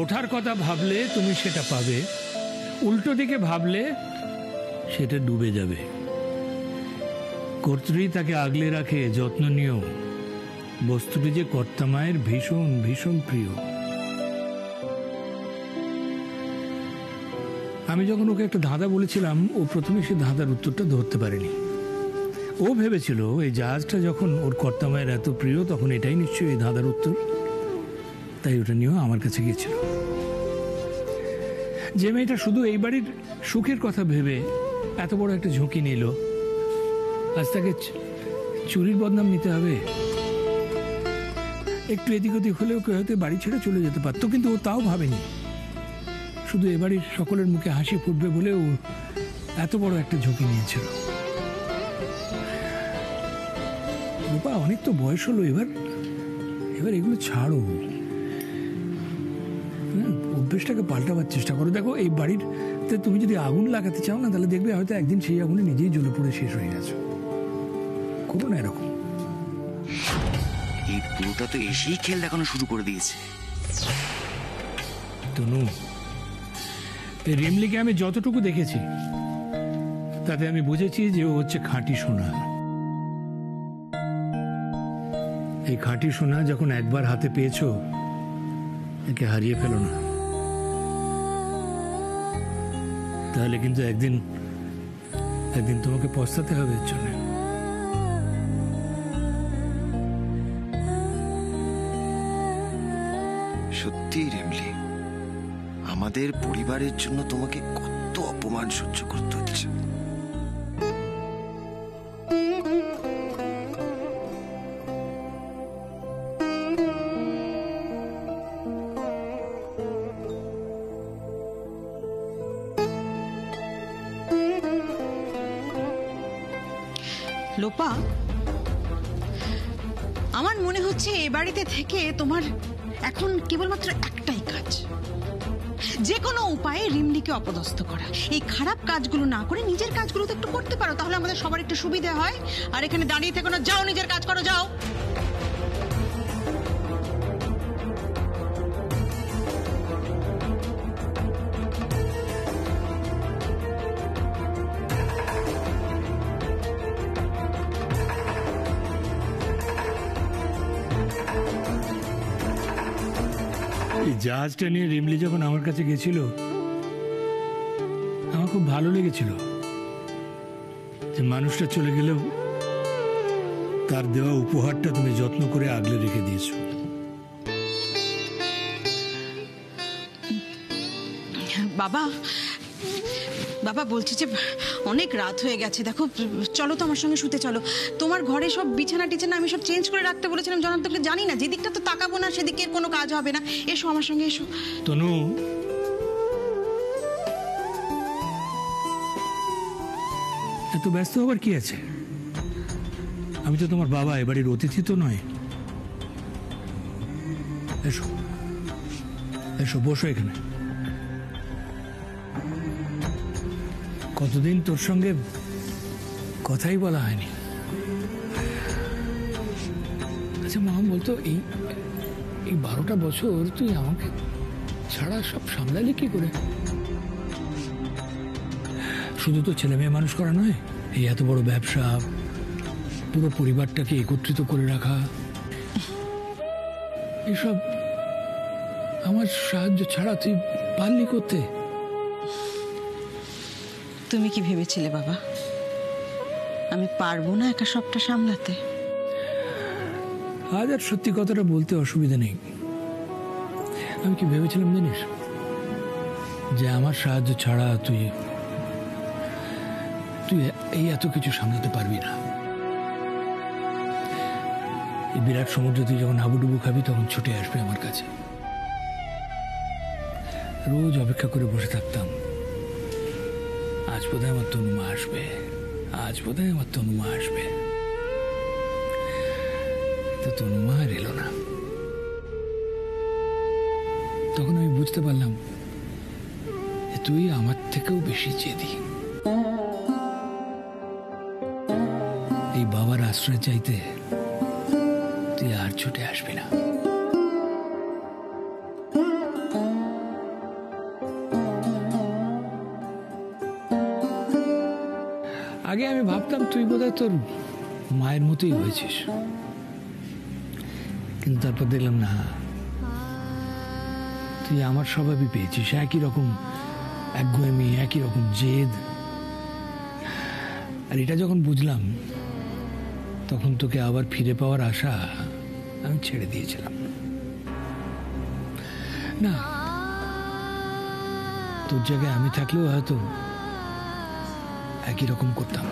ওঠার কথা ভাবলে তুমি সেটা পাবে, উল্টো দিকে ভাবলে সেটা ডুবে যাবে। কর্ত্রী তাকে আগলে রাখে, যত্ন নিও। বস্তুটি যে কর্তামায়ের ভীষণ ভীষণ প্রিয়। আমি যখন ওকে একটা ধাঁধা বলেছিলাম, ও প্রথমে সে ধাঁধার উত্তরটা ধরতে পারেনি। ও ভেবেছিল এই জাহাজটা যখন ওর কর্তামায়ের এত প্রিয়, তখন এটাই নিশ্চয়ই এই ধাঁধার উত্তর। তাই ওটা নিয়েও আমার কাছে গিয়েছিল। যে মেয়েটা শুধু এই বাড়ির সুখের কথা ভেবে এত বড় একটা ঝুঁকি নিল, আজ তাকে চুরির বদনাম নিতে হবে। একটু এদিক ওদিক হলেও কেউ হয়তো বাড়ি ছেড়ে চলে যেতে পারতো, কিন্তু ও তাও ভাবেনি। শুধু এ বাড়ির সকলের মুখে হাসি ফুটবে বলেও এত বড় একটা ঝুঁকি নিয়েছিল। রূপা, অনেক তো বয়স হলো, এবার এগুলো ছাড়ো। অভ্যেসটাকে পাল্টাবার চেষ্টা করো। দেখো, এই বাড়িতে তুমি যদি আগুন লাগাতে চাও না, তাহলে দেখবে হয়তো একদিন সেই আগুনে নিজেই জ্বলে পড়ে শেষ হয়ে গেছো। করো না এরকম। এই পুরোটা তো এসেই খেল দেখানো শুরু করে দিয়েছে। তনু, রিমলিকে আমি যতটুকু দেখেছি তাতে আমি বুঝেছি যে ও হচ্ছে খাঁটি সোনা। এই খাঁটি সোনা যখন একবার হাতে পেয়েছো, একে হারিয়ে ফেলো না, তাহলে কিন্তু একদিন তোমাকে পস্তাতে হবে এর জন্য। সত্যি রেমলি, আমাদের পরিবারের জন্য তোমাকে কত অপমান সহ্য করতে হচ্ছে। লোপা, আমার মনে হচ্ছে এ বাড়িতে থেকে তোমার এখন কেবলমাত্র একটাই কাজ, যে কোনো উপায়ে রিমলিকে অপদস্থ করা। এই খারাপ কাজগুলো না করে নিজের কাজগুলো তো একটু করতে পারো, তাহলে আমাদের সবার একটু সুবিধা হয়। আর এখানে দাঁড়িয়ে থেকো না, যাও নিজের কাজ করো, যাও। এই জাহাজটা নিয়ে রিমলি যখন আমার কাছে গেছিল, আমার খুব ভালো লেগেছিল যে মানুষটা চলে গেলেও তার দেওয়া উপহারটা তুমি যত্ন করে আগলে রেখে দিয়েছো। বাবা, বাবা বলছি যে অনেক রাত হয়ে গেছে, দেখো চলো তো আমার সঙ্গে শুতে চলো। তোমার ঘরে সব বিছানা টিছানা আমি সব চেঞ্জ করে রাখতে বলেছিলাম জনার্দনকে, জানি না যেদিকটা তো তাকাবো না সেদিকে কোনো কাজ হবে না। এসো আমার সঙ্গে, এসো। তনু, এত ব্যস্ত হবার কি আছে? আমি তো তোমার বাবা, এবাড়ির অতিথি তো নয়। এসো এসো, বসো এখানে। কতদিন তোর সঙ্গে কথাই বলা হয়নি। আচ্ছা মা, বলতো এই 12টা বছর তুই আমাকে ছাড়া সব সামলালি কি করে? শুধু তো ছেলে মেয়ে মানুষ করা নয়, এই এত বড় ব্যবসা, পুরো পরিবারটাকে একত্রিত করে রাখা, এসব আমার সাহায্য ছাড়া তুই পারলি করতে? তুমি কি ভেবেছিলে বাবা আমি পারবো না একা সবটা সামলাতে? আজ আর সত্যি কথাটা বলতে অসুবিধা নেই। আমি কি ভেবেছিলাম জানিস, যে আমার সাহায্য ছাড়া তুই এই এত কিছু সামলাতে পারবি না। এই বিরাট সমুদ্রে তুই যখন হাবুডুবু খাবি, তখন ছুটে আসবে আমার কাছে। রোজ অপেক্ষা করে বসে থাকতাম, আজ বোধহয় আমার তনুমা আসবে, আজ বোধহয় আমার তনুমা আসবে। তো তনুমা আর এলো না। তখন আমি বুঝতে পারলাম যে তুই আমার থেকেও বেশি জেদি। এই বাবার আশ্রয় চাইতে তুই আর ছুটে আসবি না। আগে আমি ভাবতাম তুই বোধহয় তোর মায়ের মতোই হয়েছিস, কিন্তু তারপর দেখলাম না, তুই আমার স্বভাবই পেয়েছিস। একই রকম একগুঁয়েমি, একই রকম জেদ। আর এটা যখন বুঝলাম তখন তোকে আবার ফিরে পাওয়ার আশা আমি ছেড়ে দিয়েছিলাম। না, তোর জায়গায় আমি থাকলেও হয়তো একই রকম করতাম।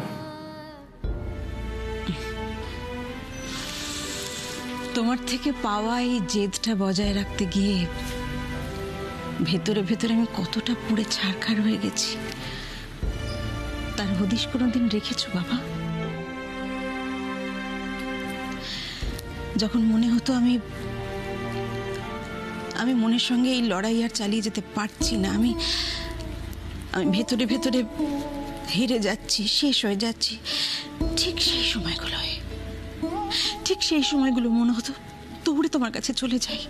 তোমার থেকে পাওয়া এই জেদটা বজায় রাখতে গিয়ে ভেতরে ভেতরে আমি কতটা পুড়ে ছারখার হয়ে গেছি, তার হদিশ কোনোদিন রেখেছো বাবা? যখন মনে হতো আমি মনের সঙ্গে এই লড়াই আর চালিয়ে যেতে পারছি না, আমি ভেতরে ভেতরে হেরে যাচ্ছি, শেষ হয়ে যাচ্ছি, ঠিক সেই সময়গুলো মনে হতো দৌড়ে তোমার কাছে চলে যাই।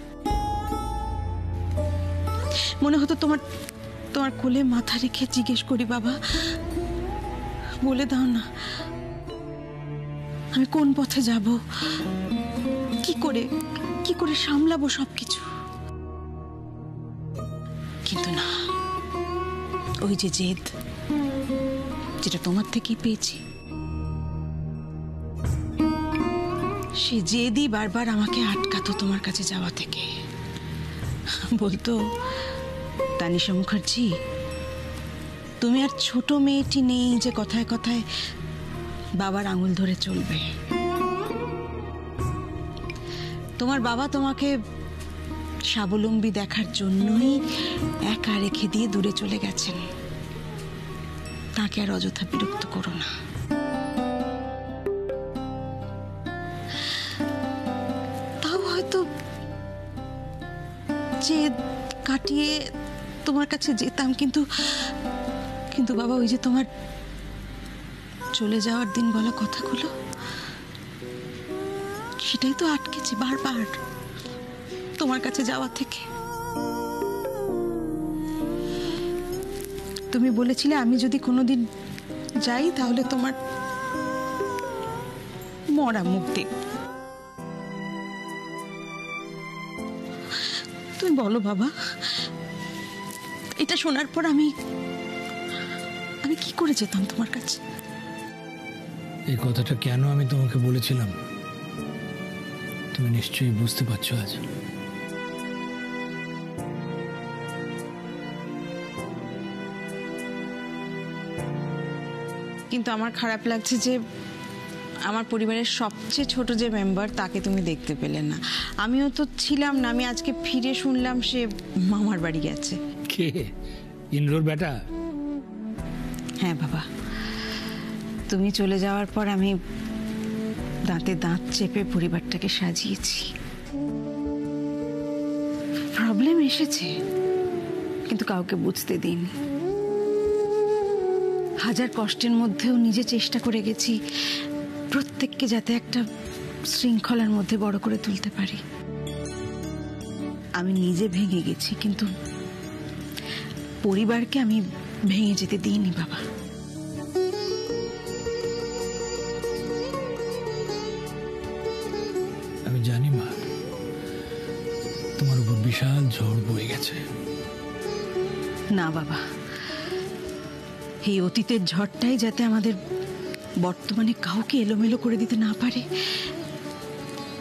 মনে হতো তোমার কোলে মাথা রেখে জিজ্ঞেস করি, বাবা বলে দাও না আমি কোন পথে যাব, কি করে সামলাবো সবকিছু। কিন্তু না, ওই যে জেদ, যেটা তোমার থেকেই পেয়েছি, সে জেদই বারবার আমাকে আটকাতো তোমার কাছে যাওয়া থেকে। বলতো, তানিশা মুখার্জি, তুমি আর ছোট মেয়েটি নেই যে কথায় কথায় বাবার আঙুল ধরে চলবে। তোমার বাবা তোমাকে স্বাবলম্বী দেখার জন্যই একা রেখে দিয়ে দূরে চলে গেছেন। তাকে আর অযথা বিরক্ত করো না। তাও হয়তো জেদ কাটিয়ে তোমার কাছে যেতাম, কিন্তু বাবা, ওই যে তোমার চলে যাওয়ার দিন বলা কথাগুলো, সেটাই তো আটকেছি বারবার তোমার কাছে যাওয়া থেকে। তুমি বলেছিলে আমি যদি কোনোদিন যাই তাহলে তোমার মরা মুখ দেব। তুমি বলো বাবা, এটা শোনার পর আমি কি করে যেতাম তোমার কাছে? এই কথাটা কেন আমি তোমাকে বলেছিলাম তুমি নিশ্চয়ই বুঝতে পারছো আজ। কিন্তু আমার খারাপ লাগছে যে আমার পরিবারের সবচেয়ে ছোট যে মেম্বার, তাকে তুমি দেখতে পেলে না। আমিও তো ছিলাম না, আমি আজকে ফিরে শুনলাম সে মামার বাড়ি গেছে। কে? ইন্দ্রর বেটা? হ্যাঁ বাবা, তুমি চলে যাওয়ার পর আমি দাঁতে দাঁত চেপে পরিবারটাকে সাজিয়েছি। প্রবলেম এসেছে, কিন্তু কাউকে বুঝতে দিইনি। হাজার কষ্টের মধ্যেও নিজে চেষ্টা করে গেছি প্রত্যেককে যাতে একটা শৃঙ্খলার মধ্যে বড় করে তুলতে পারি। আমি নিজে ভেঙে গেছি, কিন্তু পরিবারকে আমি ভেঙে যেতে দিইনি বাবা। আমি জানি মা, তোমার উপর বিশাল ঝড় বয়ে গেছে। না বাবা, এই অতীতের ঝড়টাই যাতে আমাদের বর্তমানে কাউকে এলোমেলো করে দিতে না পারে,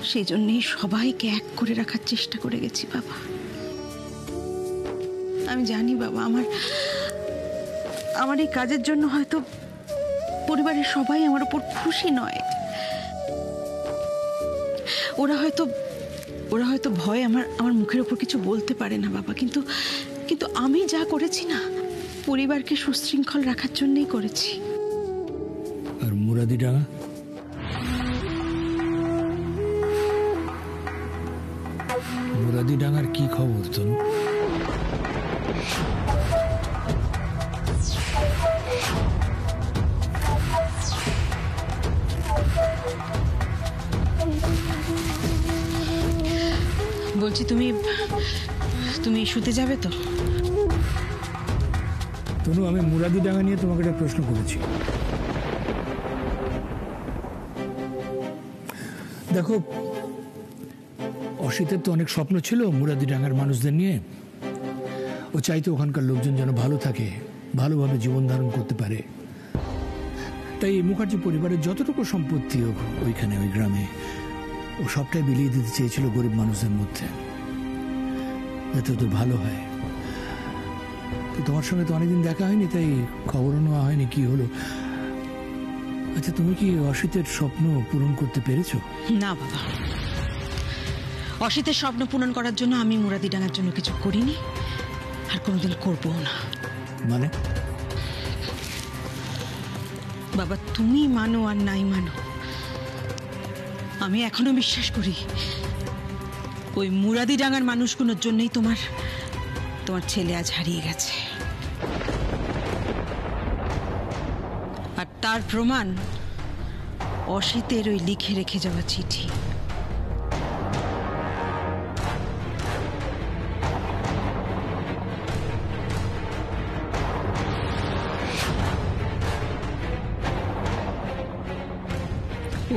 সেই জন্যই সবাইকে এক করে রাখার চেষ্টা করে গেছি বাবা। আমি জানি বাবা, আমার এই কাজের জন্য হয়তো পরিবারের সবাই আমার উপর খুশি নয়। ওরা হয়তো ভয় আমার মুখের উপর কিছু বলতে পারে না বাবা, কিন্তু আমি যা করেছি না, পরিবারকে সুশৃঙ্খল রাখার জন্যই করেছি। আর মুরাদিডাঙ্গা? মুরাদিডাঙ্গার কি খবর তনু? বলছি, তুমি শুতে যাবে তো? তনু, আমি মুরাদিডাঙ্গা নিয়ে তোমাকে একটা প্রশ্ন করেছি। দেখো, অসিতের তো অনেক স্বপ্ন ছিল মুরাদিডাঙ্গার মানুষদের নিয়ে। ও চাইতো ওখানকার লোকজন যেন ভালো থাকে, ভালোভাবে জীবন ধারণ করতে পারে। তাই মুখার্জি পরিবারের যতটুকু সম্পত্তি ওইখানে ওই গ্রামে ও সবটাই বিলিয়ে দিতে চেয়েছিল গরিব মানুষদের মধ্যে, যাতে ওদের ভালো হয়। তো তোমার সঙ্গে তো অনেকদিন দেখা হয়নি, তাই খবরও নেওয়া হয়নি কি হলো। আচ্ছা, তুমি কি অসিতের স্বপ্ন পূরণ করতে পেরেছো? না বাবা, অসিতের স্বপ্ন পূরণ করার জন্য আমি মুরাদিডাঙ্গার জন্য কিছু করিনি, আর কোনোদিন করবো না। মানে? বাবা, তুমি মানো আর নাই মানো, আমি এখনো বিশ্বাস করি ওই মুরাদিডাঙ্গার মানুষগুলোর জন্যই তোমার ছেলে আজ হারিয়ে গেছে। আর তার প্রমাণ অসিতের ওই লিখে রেখে যাওয়া চিঠি।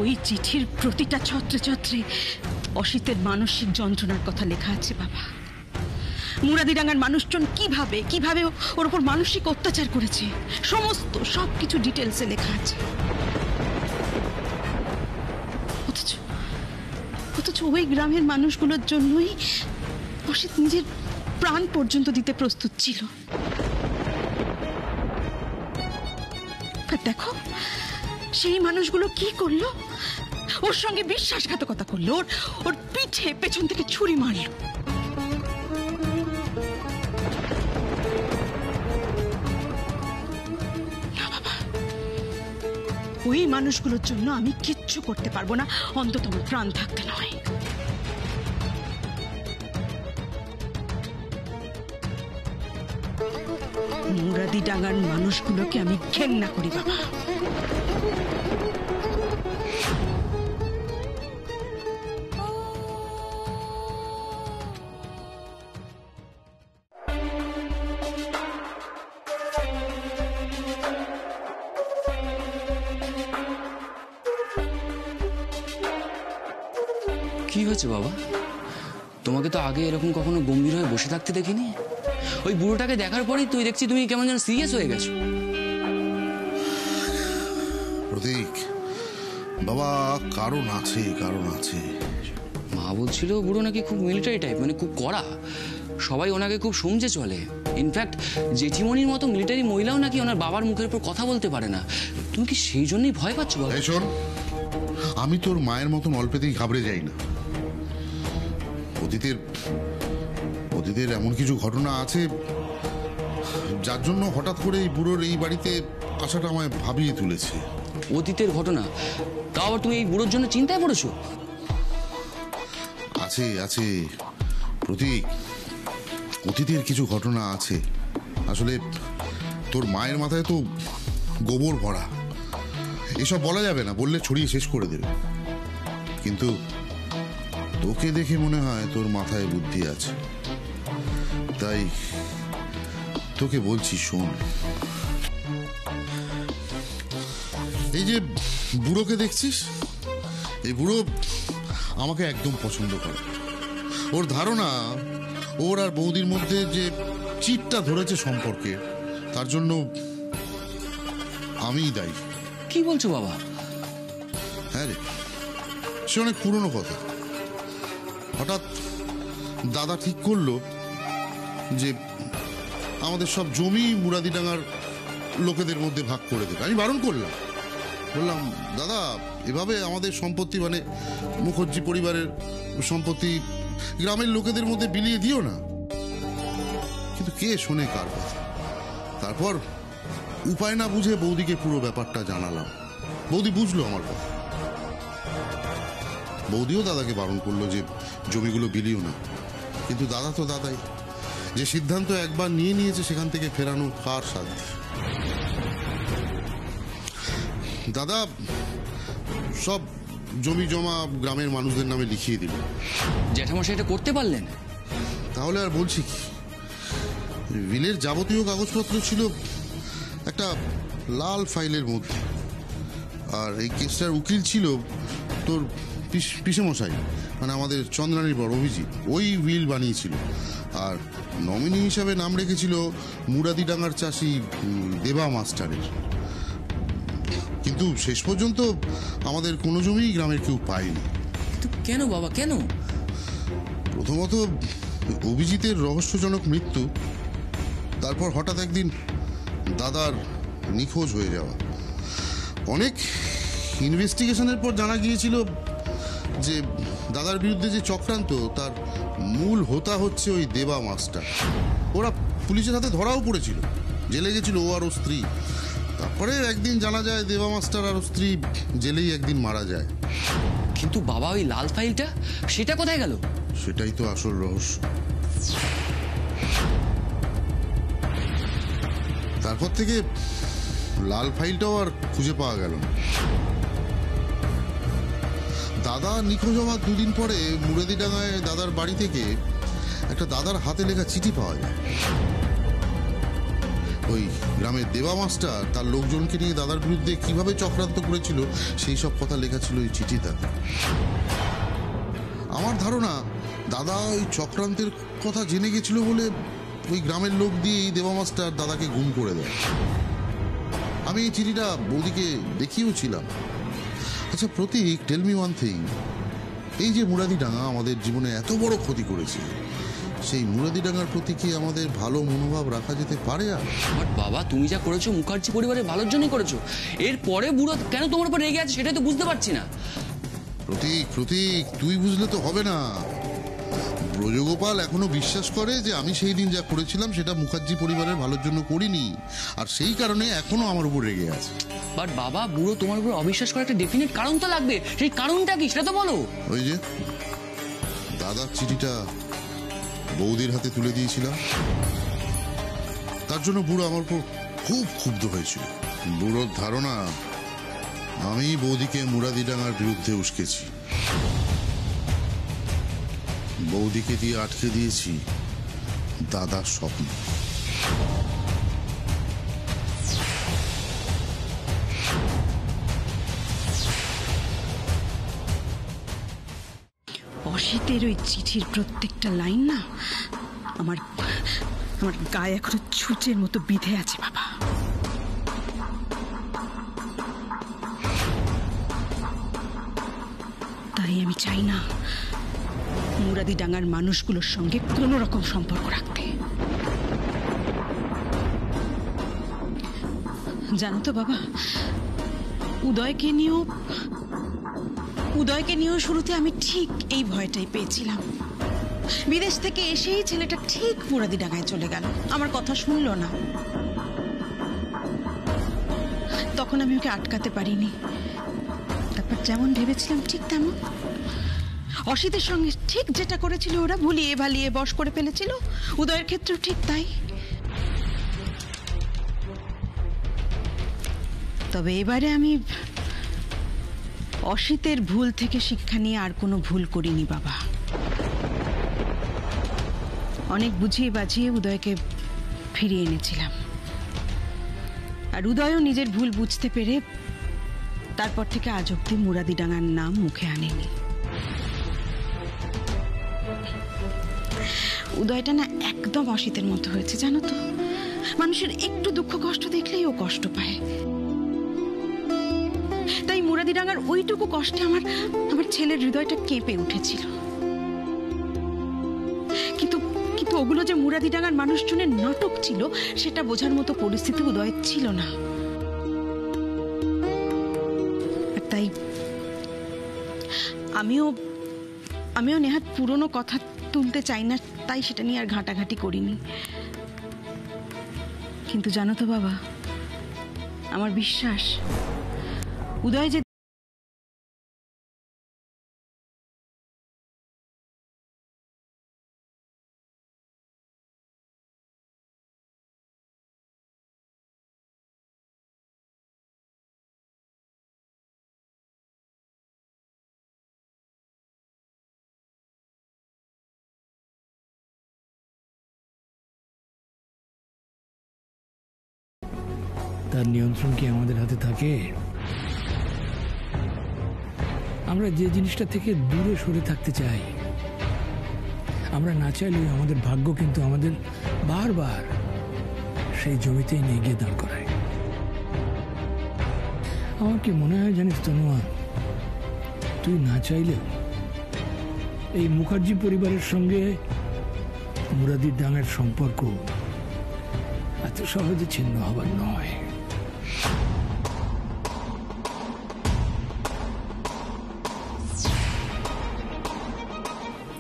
ওই চিঠির প্রতিটা ছত্রে ছত্রে অসিতের মানসিক যন্ত্রণার কথা লেখা আছে বাবা। মুরাদিডাঙ্গার মানুষজন কিভাবে কিভাবে ওর উপর মানসিক অত্যাচার করেছে, সমস্ত সবকিছু ডিটেলসে লেখা আছে। অথচ ওই গ্রামের মানুষগুলোর জন্যই অসিত নিজের প্রাণ পর্যন্ত দিতে প্রস্তুত ছিল। দেখো, সেই মানুষগুলো কি করলো? ওর সঙ্গে বিশ্বাসঘাতকতা করলো, ওর পিঠে পেছন থেকে ছুরি মারলো। না বাবা, ওই মানুষগুলোর জন্য আমি কিচ্ছু করতে পারবো না, অন্তত আমার প্রাণ থাকতে নয়। মুরাদিডাঙ্গার মানুষগুলোকে আমি ঘেন্না করি বাবা। কি হয়েছে বাবা? তোমাকে তো আগে এরকম কখনো গম্ভীর হয়ে বসে থাকতে দেখিনি। ওই বুড়োটাকে দেখার পরেই তুই দেখছি তুমি কেমন যেন সিরিয়াস হয়ে গেছো। প্রতীক বাবা, কারণ আছে, কারণ আছে। মা বলছিল বুড়ো নাকি খুব মিলিটারি টাইপ, মানে খুব কড়া, সবাই ওনাকে খুব সমঝে চলে। ইনফ্যাক্ট জেঠিমণির মতো মিলিটারি মহিলাও নাকি ওনার বাবার মুখের উপর কথা বলতে পারে না। তুমি কি সেই জন্যই ভয় পাচ্ছ বাবা? এই শোন, আমি তোর মায়ের মতন অল্পেতেই ঘাবড়ে যাই না। অতীতের এমন কিছু ঘটনা আছে যার জন্য হঠাৎ করে এই বুড়োর এই বাড়িতে আসাটা আমায় ভাবিয়ে তুলেছে। অতীতের ঘটনা? তাও আবার তুমি এই বুড়োর জন্য চিন্তায় পড়েছো? আছে আছে প্রতীক, অতীতের কিছু ঘটনা আছে। আসলে তোর মায়ের মাথায় তো গোবর ভরা, এসব বলা যাবে না, বললে ছড়িয়ে শেষ করে দেবে। কিন্তু তোকে দেখে মনে হয় তোর মাথায় বুদ্ধি আছে, তাই তোকে বলছি শোন। এই যে বুড়োকে দেখছিস, এই বুড়ো আমাকে একদম পছন্দ করে। ওর ধারণা ওর আর বৌদির মধ্যে যে চিটটা ধরেছে সম্পর্কে, তার জন্য আমিই দায়ী। কি বলছো বাবা? হ্যাঁ রে, সে অনেক পুরনো কথা। হঠাৎ দাদা ঠিক করলো যে আমাদের সব জমি মুরাদিডাঙ্গার লোকেদের মধ্যে ভাগ করে দেবে। আমি বারণ করলাম, বললাম দাদা এভাবে আমাদের সম্পত্তি, মানে মুখার্জি পরিবারের সম্পত্তি গ্রামের লোকেদের মধ্যে বিলিয়ে দিও না। কিন্তু কে শোনে কার কথা? তারপর উপায় না বুঝে বৌদিকে পুরো ব্যাপারটা জানালাম। বৌদি বুঝলো আমার কথা। বৌদিও দাদাকে বারণ করলো যে জমিগুলো বিলিও না, কিন্তু দাদা তো দাদাই, যে সিদ্ধান্ত একবার নিয়ে নিয়েছে সেখান থেকে ফেরানো কার সাধ্য? দাদা সব জমি জমা গ্রামের মানুষদের নামে লিখিয়ে দিল। জ্যাঠামশাই এটা করতে পারলেন? তাহলে আর বলছি কি, বিলের যাবতীয় কাগজপত্র ছিল একটা লাল ফাইলের মধ্যে, আর এই কেসটার উকিল ছিল তোর পিসেমশাই, মানে আমাদের চন্দ্রানীর বড় অভিজিৎ, ওই উইল বানিয়েছিল। আর নমিনি হিসাবে নাম রেখেছিল মুরাদিডাঙ্গার চাষি দেবা মাস্টারের। কিন্তু শেষ পর্যন্ত আমাদের কোনো জমি গ্রামের কেউ পায়নি। কিন্তু কেন বাবা, কেন? প্রথমত অভিজিতের রহস্যজনক মৃত্যু, তারপর হঠাৎ একদিন দাদার নিখোঁজ হয়ে যাওয়া। অনেক ইনভেস্টিগেশনের পর জানা গিয়েছিল যে দাদার বিরুদ্ধে যে চক্রান্ত, তার মূল হোতা হচ্ছে ওই দেবা মাস্টার। ওরা পুলিশের হাতে ধরাও পড়েছিল, জেলে গেছিল ও আর ও স্ত্রী। তারপরে একদিন জানা যায় দেবা মাস্টার আর ও স্ত্রী জেলেই একদিন মারা যায়। কিন্তু বাবা, ওই লাল ফাইলটা, সেটা কোথায় গেল? সেটাই তো আসল রহস্য। তারপর থেকে লাল ফাইলটাও আর খুঁজে পাওয়া গেল না। দাদা নিখোঁজ হওয়ার দুদিন পরে মুরাদিডাঙ্গায় দাদার বাড়ি থেকে একটা দাদার হাতে লেখা চিঠি পাওয়া যায়। ওই গ্রামের দেবা মাস্টার তার লোকজনকে নিয়ে দাদার বিরুদ্ধে কিভাবে চক্রান্ত করেছিল সেই সব কথা লেখা ছিল ওই চিঠিতে। আমার ধারণা দাদা ওই চক্রান্তের কথা জেনে গেছিল বলে ওই গ্রামের লোক দিয়েই দেবা মাস্টার দাদাকে গুম করে দেয়। আমি এই চিঠিটা বৌদিকে দেখিয়েও ছিলাম। আচ্ছা প্রতীক, টেল মি ওয়ান থিং, এই যে মুরাদিডাঙ্গা আমাদের জীবনে এত বড় ক্ষতি করেছে, সেই মুরাদিডাঙ্গার প্রতি কি আমাদের ভালো মনোভাব রাখা যেতে পারে? আর বাট বাবা, তুমি যা করেছো মুখার্জি পরিবারের ভালোর জন্যই করেছো। এরপরে বুড়ো কেন তোমার উপর রেগে আছে সেটাই তো বুঝতে পারছি না। প্রতীক, তুই বুঝলে তো হবে না। ব্রজগোপাল এখনো বিশ্বাস করে যে আমি সেই দিন যা করেছিলাম সেটা মুখার্জি পরিবারের ভালোর জন্য করিনি, আর সেই কারণে এখনো আমার উপর রেগে আছে। বাট বাবা, বুড়ো তোমার উপর অবিশ্বাস করার একটা ডেফিনেট কারণ তো লাগবে। সেই কারণটা কি সেটা তো বলো। ওই যে দাদার চিঠিটা বৌদির হাতে তুলে দিয়েছিলাম, তার জন্য বুড়ো আমার উপর খুব ক্ষুব্ধ হয়েছিল। বুড়োর ধারণা আমি বৌদিকে মুরাদিডাঙ্গার বিরুদ্ধে উস্কেছি, বৌদিকে দিয়ে আটকে দিয়েছি দাদার স্বপ্ন। অসিতের ওই চিঠির প্রত্যেকটা লাইন না আমার গায়ে এখনো ছুঁচের মতো বিঁধে আছে বাবা। তাই আমি চাই না মুরাদিডাঙ্গার মানুষগুলোর সঙ্গে কোনো রকম সম্পর্ক রাখতে। জানো তো বাবা, উদয়কে নিয়েও শুরুতে আমি ঠিক এই ভয়টাই পেয়েছিলাম। বিদেশ থেকে এসেই ছেলেটা ঠিক মুরাদিডাঙ্গায় চলে গেল, আমার কথা শুনলো না। তখন আমি ওকে আটকাতে পারিনি। তারপর যেমন ভেবেছিলাম ঠিক তেমন অসিতের সঙ্গে ঠিক যেটা করেছিল ওরা ভুলিয়ে ভালিয়ে বশ করে ফেলেছিল, উদয়ের ক্ষেত্রেও ঠিক তাই। তবে এবারে আমি অসিতের ভুল থেকে শিক্ষা নিয়ে আর কোনো ভুল করিনি বাবা। অনেক বুঝিয়ে বাজিয়ে উদয়কে ফিরিয়ে এনেছিলাম, আর উদয়ও নিজের ভুল বুঝতে পেরে তারপর থেকে আজ অব্দি মুরাদিডাঙ্গার নাম মুখে আনেনি। উদয়টা না একদম অসিতের মতো হয়েছে জানো তো। মানুষের একটু দুঃখ কষ্ট দেখলেই ও কষ্ট পায়। তাই মুরাদিডাঙ্গার ওইটুকু কষ্টে আমার ছেলের হৃদয়টা কেঁপে উঠেছিল। কিন্তু ওগুলো যে মুরাদিডাঙ্গার মানুষজনের নাটক ছিল সেটা বোঝার মতো পরিস্থিতি উদয়ের ছিল না। তাই আমিও নেহাত পুরনো কথা তুলতে চাই না, তাই সেটা নিয়ে আর ঘাঁটাঘাঁটি করিনি। কিন্তু জানো তো বাবা, আমার বিশ্বাস উদয় যে তার নিয়ন্ত্রণ কি আমাদের হাতে থাকে? আমরা যে জিনিসটা থেকে দূরে সরে থাকতে চাই, আমরা না চাইলেও আমাদের ভাগ্য কিন্তু আমাদের বারবার সেই জমিতেই নিয়ে গিয়ে দাঁড় করায়। আমার কি মনে হয় জানিস তনুয়া, তুই না চাইলেও এই মুখার্জি পরিবারের সঙ্গে মুরাদির ডাঙের সম্পর্ক এত সহজে ছিন্ন হবার নয়।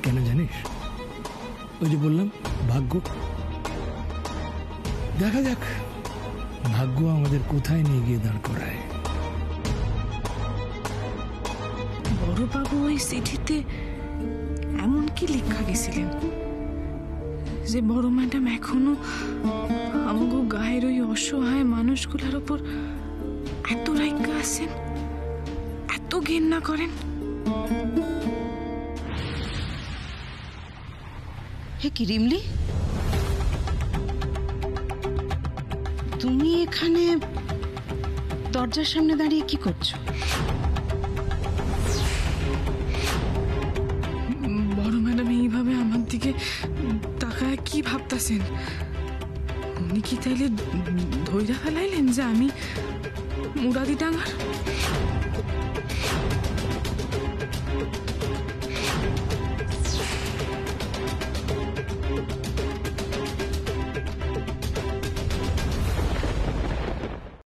কেন জানিস? ওই যে বললাম, ভাগ্য। দেখা যাক ভাগ্য আমাদের কোথায় নিয়ে গিয়ে দাঁড় করায়। বড়বাবু ওই চিঠিতে এমন কি লেখা গেছিলেন যে বড় ম্যাডাম এখনো আমাকে গায়ের ওই অসহায় মানুষগুলোর উপর এত রাইগা আছেন, এত ঘেন্না করেন? হে কি রিমলি, তুমি এখানে দরজার সামনে দাঁড়িয়ে কি করছো? বড় ম্যাডাম এইভাবে আমার দিকে তাকায় কি ভাবতেছেন? উনি কি তাইলে ধৈর্য ফেলাইলেন যে আমি মুরাদি ডাঙ্গার?